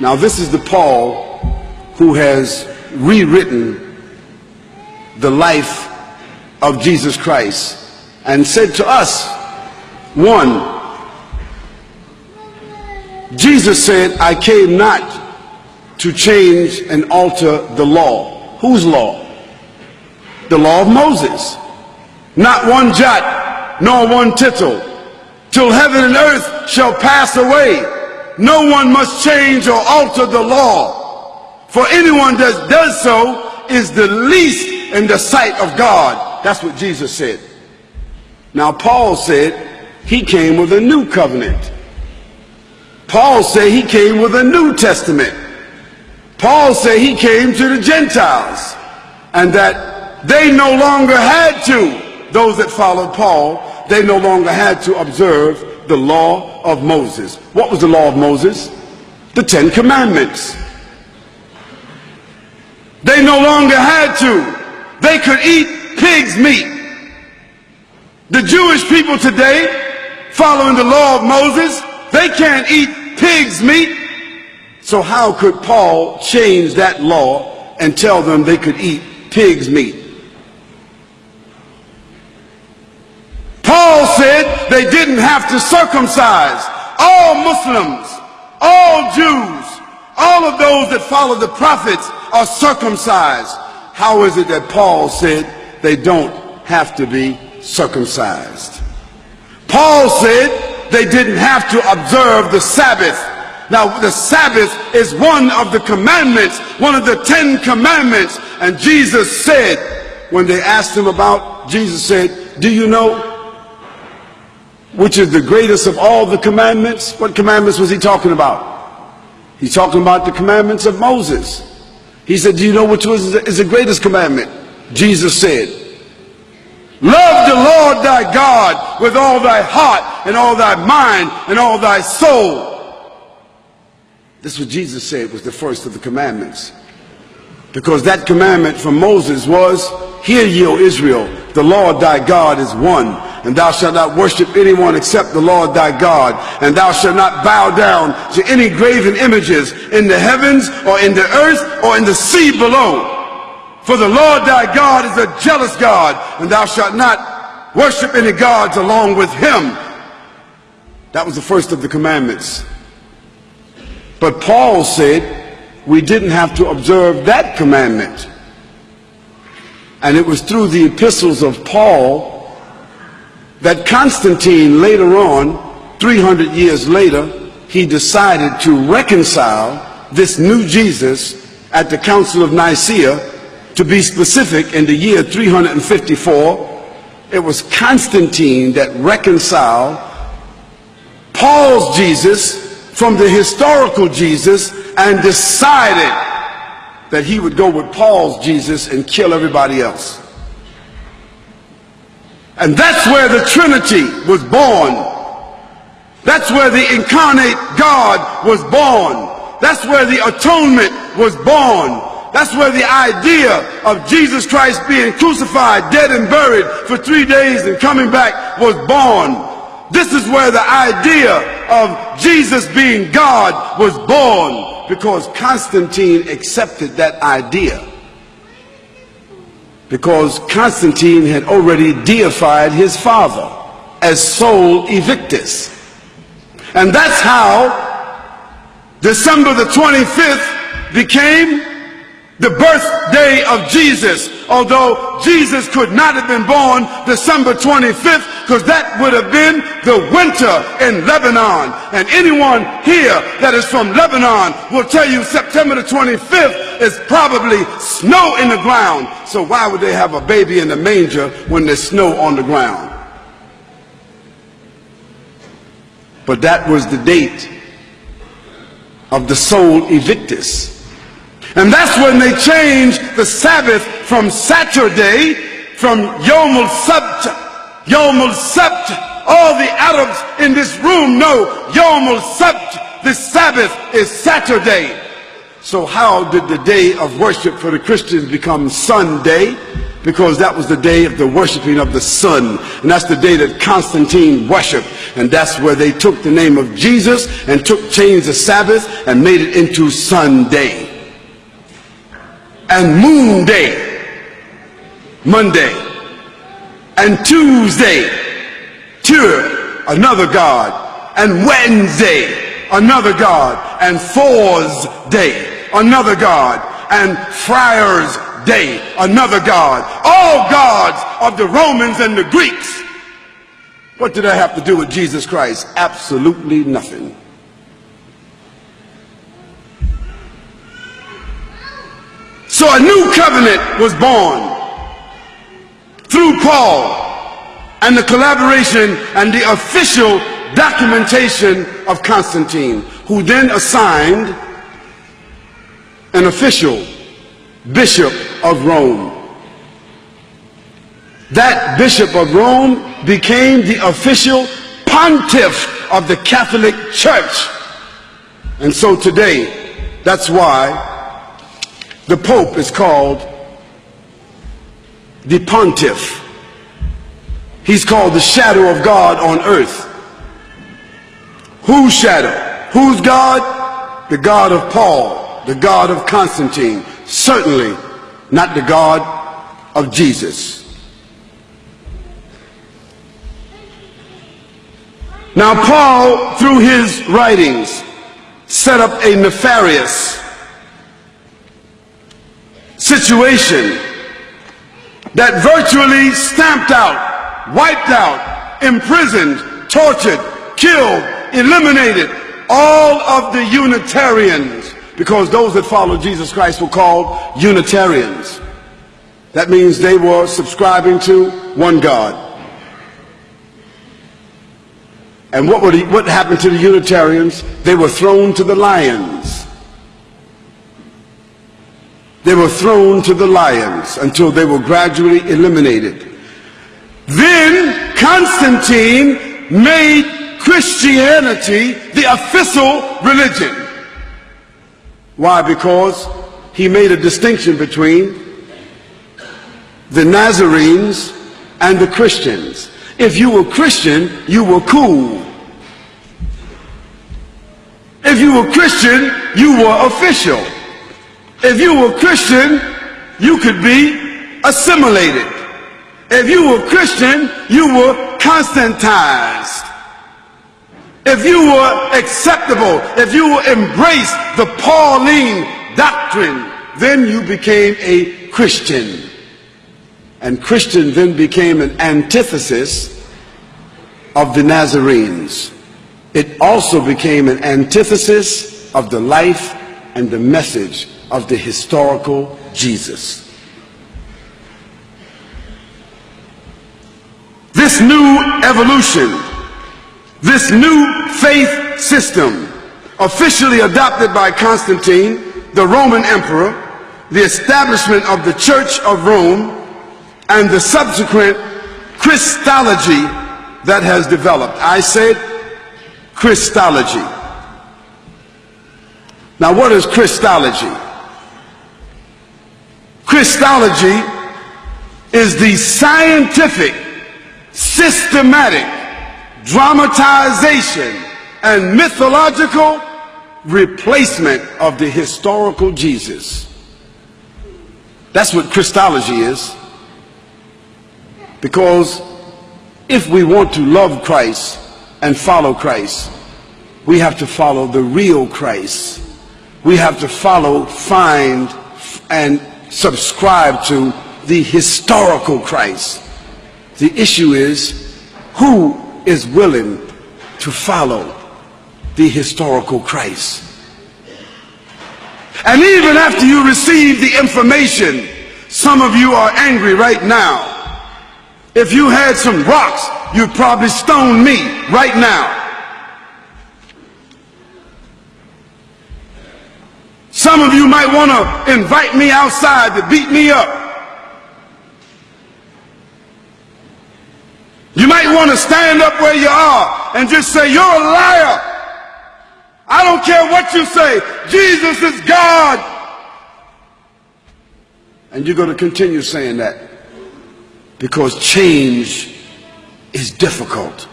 Now this is the Paul who has rewritten the life of Jesus Christ and said to us, one, Jesus said, I came not to change and alter the law. Whose law? The law of Moses. Not one jot, nor one tittle, till heaven and earth shall pass away. No one must change or alter the law. For anyone that does so is the least in the sight of God. That's what Jesus said. Now Paul said he came with a new covenant. Paul said he came with a New Testament. Paul said he came to the Gentiles, and that they no longer had to, those that followed Paul, they no longer had to observe the law of Moses. What was the law of Moses? The 10 Commandments. They no longer had to. They could eat pig's meat. The Jewish people today, following the law of Moses, they can't eat pig's meat. So how could Paul change that law and tell them they could eat pig's meat? Paul said they didn't have to circumcise. All Muslims, all Jews, all of those that follow the prophets are circumcised. How is it that Paul said they don't have to be circumcised? Paul said they didn't have to observe the Sabbath. Now the Sabbath is one of the commandments, one of the 10 commandments. And Jesus said, when they asked him about, Jesus said, do you know which is the greatest of all the commandments? What commandments was he talking about? He's talking about the commandments of Moses. He said, do you know which is the greatest commandment? Jesus said, love the Lord thy God with all thy heart and all thy mind and all thy soul. This is what Jesus said was the first of the commandments. Because that commandment from Moses was, hear ye, O Israel, the Lord thy God is one, and thou shalt not worship anyone except the Lord thy God, and thou shalt not bow down to any graven images in the heavens or in the earth or in the sea below. For the Lord thy God is a jealous God, and thou shalt not worship any gods along with him. That was the first of the commandments. But Paul said we didn't have to observe that commandment. And it was through the epistles of Paul that Constantine later on, 300 years later, he decided to reconcile this new Jesus at the Council of Nicaea. To be specific, in the year 354, it was Constantine that reconciled Paul's Jesus from the historical Jesus and decided that he would go with Paul's Jesus and kill everybody else. And that's where the Trinity was born. That's where the incarnate God was born. That's where the atonement was born. That's where the idea of Jesus Christ being crucified, dead and buried for 3 days and coming back was born. This is where the idea of Jesus being God was born, because Constantine accepted that idea. Because Constantine had already deified his father as Sol Invictus. And that's how December the 25th became the birthday of Jesus, although Jesus could not have been born December 25th, because that would have been the winter in Lebanon. And anyone here that is from Lebanon will tell you September the 25th is probably snow in the ground. So why would they have a baby in the manger when there's snow on the ground? But that was the date of the Sol Invictus. And that's when they changed the Sabbath from Saturday, from Yom al-Sabt. Yom al-Sabt. All the Arabs in this room know Yom al-Sabt. The Sabbath is Saturday. So how did the day of worship for the Christians become Sunday? Because that was the day of the worshiping of the sun. And that's the day that Constantine worshiped. And that's where they took the name of Jesus and changed the Sabbath and made it into Sunday. And Moon Day, Monday. And Tuesday, another god. And Wednesday, another god. And Thursday, another god. And Friars Day, another god. All gods of the Romans and the Greeks. What did that have to do with Jesus Christ? Absolutely nothing. So a new covenant was born through Paul and the collaboration and the official documentation of Constantine, who then assigned an official bishop of Rome. That bishop of Rome became the official pontiff of the Catholic Church. And so today, that's why the Pope is called the pontiff. He's called the shadow of God on earth. Whose shadow? Whose God? The God of Paul, the God of Constantine. Certainly not the God of Jesus. Now Paul, through his writings, set up a nefarious situation that virtually stamped out, wiped out, imprisoned, tortured, killed, eliminated all of the Unitarians, because those that followed Jesus Christ were called Unitarians. That means they were subscribing to one God. And what happened to the Unitarians? They were thrown to the lions. They were thrown to the lions until they were gradually eliminated. Then Constantine made Christianity the official religion. Why? Because he made a distinction between the Nazarenes and the Christians. If you were Christian, you were cool. If you were Christian, you were official. If you were Christian, you could be assimilated. If you were Christian, you were Constantized. If you were acceptable, if you embraced the Pauline doctrine, then you became a Christian. And Christian then became an antithesis of the Nazarenes. It also became an antithesis of the life and the message of the historical Jesus. This new evolution, this new faith system, officially adopted by Constantine, the Roman emperor, the establishment of the Church of Rome, and the subsequent Christology that has developed. I said Christology. Now, what is Christology? Christology is the scientific, systematic dramatization and mythological replacement of the historical Jesus. That's what Christology is. Because if we want to love Christ and follow Christ, we have to follow the real Christ. We have to follow, find, and subscribe to the historical Christ. The issue is, who is willing to follow the historical Christ? And even after you receive the information, some of you are angry right now. If you had some rocks, you'd probably stone me right now. Some of you might want to invite me outside to beat me up. You might want to stand up where you are and just say, you're a liar. I don't care what you say. Jesus is God. And you're going to continue saying that because change is difficult.